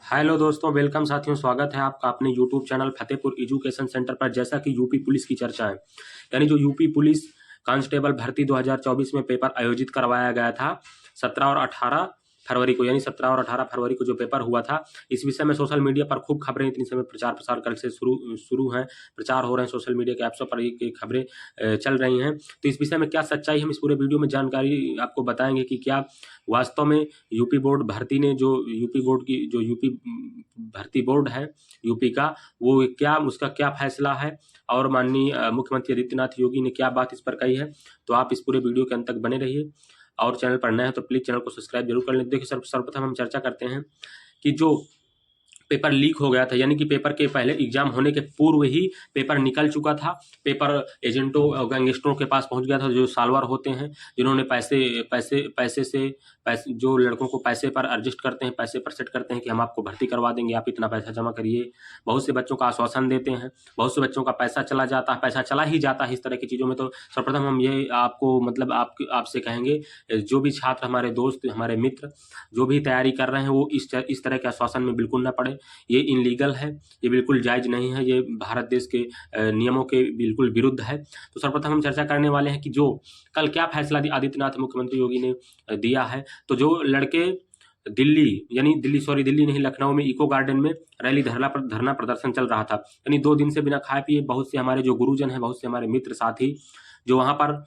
Hello दोस्तों, welcome साथियों। स्वागत है आपका अपने YouTube channel Fatehpur education centre पर। जैसा कि यूपी पुलिस की चर्चा है, यानी जो यूपी पुलिस कांस्टेबल भर्ती 2024 में पेपर आयोजित करवाया गया था 17 और 18 फरवरी को, यानी 17 और 18 फरवरी को जो पेपर हुआ था, इस विषय में सोशल मीडिया पर खूब खबरें इतनी समय प्रचार प्रसार कल से शुरू हैं, प्रचार हो रहे हैं सोशल मीडिया के ऐप्सों पर, ये खबरें चल रही हैं। तो इस विषय में क्या सच्चाई, हम इस पूरे वीडियो में जानकारी आपको बताएंगे कि क्या वास्तव में यूपी बोर्ड भर्ती ने जो यूपी भर्ती बोर्ड है यूपी का, वो क्या उसका क्या फैसला है और माननीय मुख्यमंत्री आदित्यनाथ योगी ने क्या बात इस पर कही है। तो आप इस पूरे वीडियो के अंत तक बने रहिए और चैनल पर नए हैं तो प्लीज चैनल को सब्सक्राइब जरूर कर लें। देखिए, सर्वप्रथम हम चर्चा करते हैं कि जो पेपर लीक हो गया था, यानी कि पेपर के पहले एग्जाम होने के पूर्व ही पेपर निकल चुका था। पेपर एजेंटों और गैंगस्टरों के पास पहुंच गया था, जो साल्वर होते हैं, जिन्होंने पैसे जो लड़कों को पैसे पर एडजस्ट करते हैं, पैसे पर सेट करते हैं कि हम आपको भर्ती करवा देंगे, आप इतना पैसा जमा करिए। बहुत से बच्चों का आश्वासन देते हैं, बहुत से बच्चों का पैसा चला जाता है, पैसा चला ही जाता है इस तरह की चीज़ों में। तो सर्वप्रथम हम ये आपको मतलब आपसे कहेंगे, जो भी छात्र, हमारे दोस्त, हमारे मित्र जो भी तैयारी कर रहे हैं, वो इस तरह के आश्वासन में बिल्कुल ना पड़े। ये इनलीगल है, ये बिल्कुल जायज़ नहीं है, ये भारत देश के नियमों के बिल्कुल विरुद्ध है। तो सर्वप्रथम हम चर्चा करने वाले हैं कि जो कल क्या फैसला आदित्यनाथ मुख्यमंत्री योगी ने दिया है। तो जो लड़के दिल्ली नहीं, लखनऊ में इको गार्डन में रैली धरना प्रदर्शन चल रहा था, यानी 2 दिन से बिना खाए पिए बहुत से हमारे जो गुरुजन हैं, बहुत से हमारे मित्र साथी जो वहाँ पर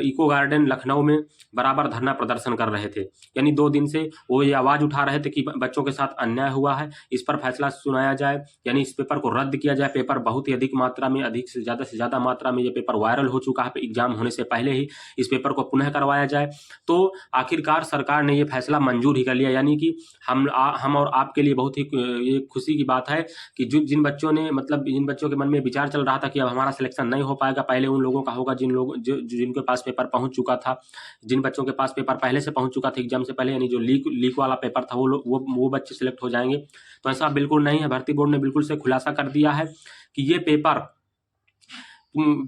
इको गार्डन लखनऊ में बराबर धरना प्रदर्शन कर रहे थे, यानी 2 दिन से वो ये आवाज़ उठा रहे थे कि बच्चों के साथ अन्याय हुआ है, इस पर फैसला सुनाया जाए, यानी इस पेपर को रद्द किया जाए। पेपर बहुत ही अधिक से ज़्यादा मात्रा में ये पेपर वायरल हो चुका है, एग्जाम होने से पहले ही इस पेपर को पुनः करवाया जाए। तो आखिरकार सरकार ने ये फैसला मंजूर ही कर लिया, यानी कि हम और आपके लिए बहुत ही ये खुशी की बात है कि जिन बच्चों के मन में विचार चल रहा था कि अब हमारा सिलेक्शन नहीं हो पाएगा, पहले उन लोगों का होगा जिनके पास पेपर पहुंच चुका था, जिन बच्चों के पास पेपर पहले से पहुंच चुका था एग्जाम से पहले, यानी जो लीक वाला पेपर था, वो बच्चे सिलेक्ट हो जाएंगे। तो ऐसा बिल्कुल नहीं है। भर्ती बोर्ड ने बिल्कुल से खुलासा कर दिया है कि ये पेपर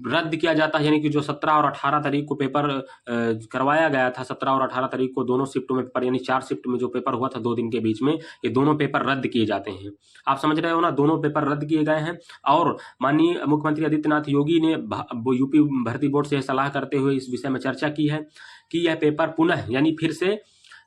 रद्द किया जाता है, यानी कि जो 17 और 18 तारीख को पेपर करवाया गया था, 17 और 18 तारीख को दोनों शिफ्ट में पेपर, यानी 4 शिफ्ट में जो पेपर हुआ था 2 दिन के बीच में, ये दोनों पेपर रद्द किए जाते हैं। आप समझ रहे हो ना, दोनों पेपर रद्द किए गए हैं। और माननीय मुख्यमंत्री आदित्यनाथ योगी ने यूपी भर्ती बोर्ड से सलाह करते हुए इस विषय में चर्चा की है कि यह पेपर पुनः, यानी फिर से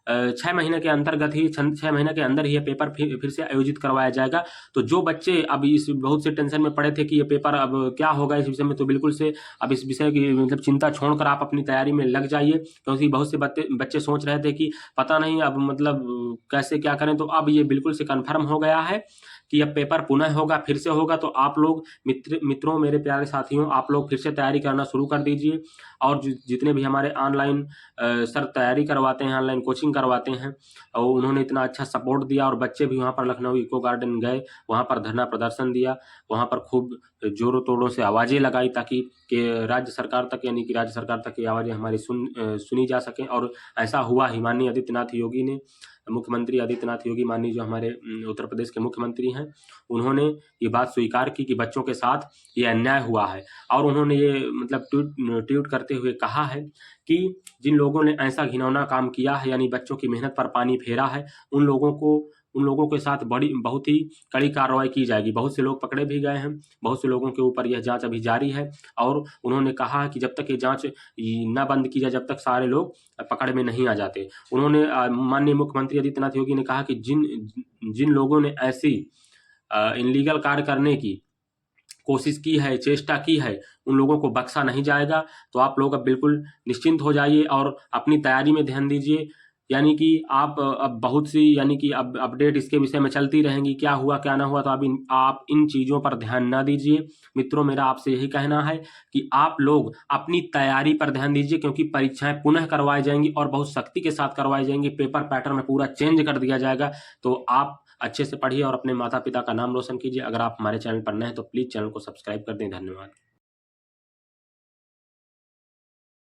6 महीने के अंतर्गत ही 6 महीने के अंदर ही ये पेपर फिर से आयोजित करवाया जाएगा। तो जो बच्चे अब इस बहुत से टेंशन में पड़े थे कि ये पेपर अब क्या होगा इस विषय में, तो बिल्कुल से अब इस विषय की मतलब चिंता छोड़कर आप अपनी तैयारी में लग जाइए, क्योंकि बहुत से बच्चे सोच रहे थे कि पता नहीं अब मतलब कैसे क्या करें। तो अब ये बिल्कुल से कन्फर्म हो गया है कि अब पेपर पुनः होगा, फिर से होगा। तो आप लोग मित्रों, मेरे प्यारे साथियों, आप लोग फिर से तैयारी करना शुरू कर दीजिए। और जितने भी हमारे ऑनलाइन सर तैयारी करवाते हैं, ऑनलाइन कोचिंग करवाते हैं, और उन्होंने इतना अच्छा सपोर्ट दिया, और बच्चे भी वहाँ पर लखनऊ इको गार्डन गए, वहाँ पर धरना प्रदर्शन दिया, वहाँ पर खूब जोरों तोड़ों से आवाज़ें लगाई ताकि राज्य सरकार तक, यानी कि राज्य सरकार तक ये आवाज़ें हमारी सुनी जा सकें। और ऐसा हुआ ही। माननीय आदित्यनाथ योगी ने, मुख्यमंत्री आदित्यनाथ योगी, माननीय जो हमारे उत्तर प्रदेश के मुख्यमंत्री हैं, उन्होंने ये बात स्वीकार की कि बच्चों के साथ ये अन्याय हुआ है। और उन्होंने ये मतलब ट्वीट करते हुए कहा है कि जिन लोगों ने ऐसा घिनौना काम किया है, यानी बच्चों की मेहनत पर पानी फेरा है, उन लोगों के साथ बहुत ही कड़ी कार्रवाई की जाएगी। बहुत से लोग पकड़े भी गए हैं, बहुत से लोगों के ऊपर यह जांच अभी जारी है। और उन्होंने कहा है कि जब तक ये जांच न बंद की जाए, जब तक सारे लोग पकड़ में नहीं आ जाते। उन्होंने माननीय मुख्यमंत्री आदित्यनाथ योगी ने कहा कि जिन लोगों ने ऐसी इनलीगल कार्य करने की कोशिश की है, चेष्टा की है, उन लोगों को बख्शा नहीं जाएगा। तो आप लोग अब बिल्कुल निश्चिंत हो जाइए और अपनी तैयारी में ध्यान दीजिए। यानी कि आप अब बहुत सी, यानी कि अब अपडेट इसके विषय में चलती रहेंगी, क्या हुआ क्या ना हुआ। तो आप इन चीज़ों पर ध्यान ना दीजिए। मित्रों, मेरा आपसे यही कहना है कि आप लोग अपनी तैयारी पर ध्यान दीजिए, क्योंकि परीक्षाएं पुनः करवाई जाएंगी और बहुत सख्ती के साथ करवाई जाएंगी। पेपर पैटर्न में पूरा चेंज कर दिया जाएगा। तो आप अच्छे से पढ़िए और अपने माता पिता का नाम रोशन कीजिए। अगर आप हमारे चैनल पर नए हैं तो प्लीज़ चैनल को सब्सक्राइब कर दें। धन्यवाद।